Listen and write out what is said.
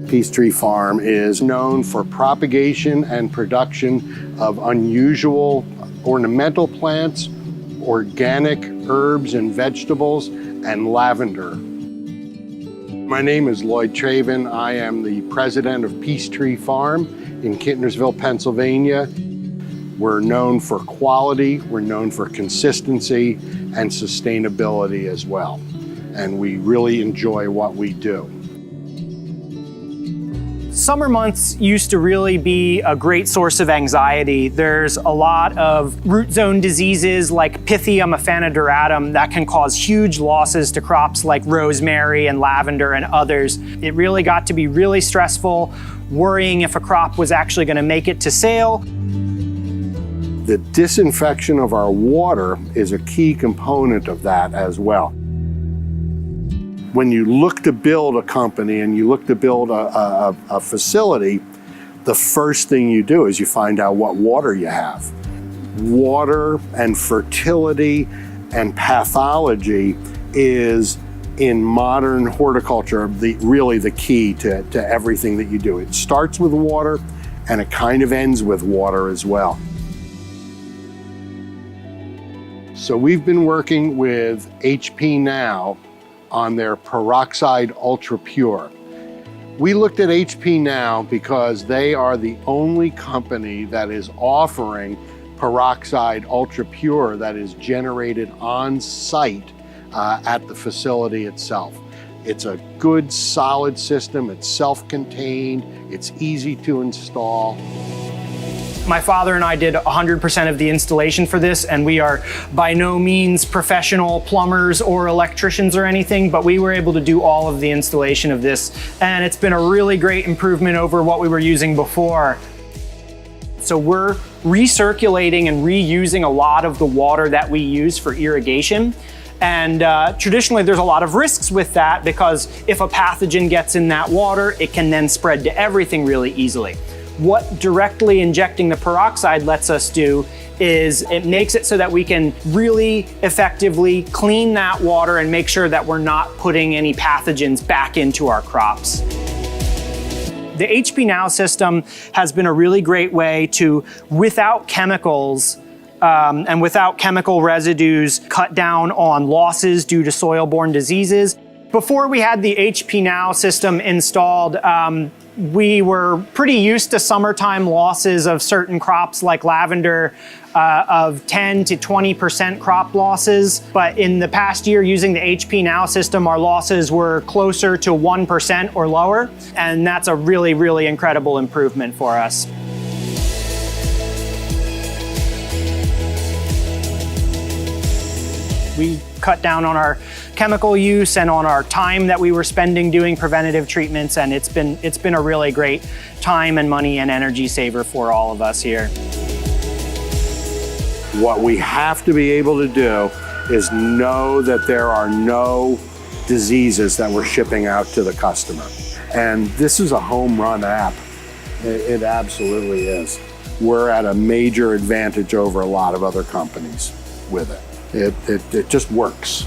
Peachtree Farm is known for propagation and production of unusual ornamental plants, organic herbs and vegetables, and lavender. My name is Lloyd Traven. I am the president of Peachtree Farm in Kintnersville, Pennsylvania. We're known for quality, we're known for consistency and sustainability as well. And we really enjoy what we do. Summer months used to really be a great source of anxiety. There's a lot of root zone diseases like Pythium aphanoderatum that can cause huge losses to crops like rosemary and lavender and others. It really got to be really stressful, worrying if a crop was actually going to make it to sale. The disinfection of our water is a key component of that as well. When you look to build a company and you look to build a facility, the first thing you do is you find out what water you have. Water and fertility and pathology is, in modern horticulture, really the key to everything that you do. It starts with water and it kind of ends with water as well. So we've been working with HPNow on their peroxide ultra pure. We looked at HPNow because they are the only company that is offering peroxide ultra pure that is generated on site at the facility itself. It's a good solid system, it's self-contained, it's easy to install. My father and I did 100% of the installation for this, and we are by no means professional plumbers or electricians or anything, but we were able to do all of the installation of this, and it's been a really great improvement over what we were using before. So we're recirculating and reusing a lot of the water that we use for irrigation. And traditionally there's a lot of risks with that because if a pathogen gets in that water, it can then spread to everything really easily. What directly injecting the peroxide lets us do is it makes it so that we can really effectively clean that water and make sure that we're not putting any pathogens back into our crops. The HPNow system has been a really great way to, without chemicals and without chemical residues, cut down on losses due to soil-borne diseases. Before we had the HPNow system installed, we were pretty used to summertime losses of certain crops like lavender of 10 to 20% crop losses. But in the past year using the HPNow system, our losses were closer to 1% or lower. And that's a really, really incredible improvement for us. We cut down on our chemical use and on our time that we were spending doing preventative treatments, and it's been a really great time and money and energy saver for all of us here. What we have to be able to do is know that there are no diseases that we're shipping out to the customer. And this is a home run app. It absolutely is. We're at a major advantage over a lot of other companies with it. It just works.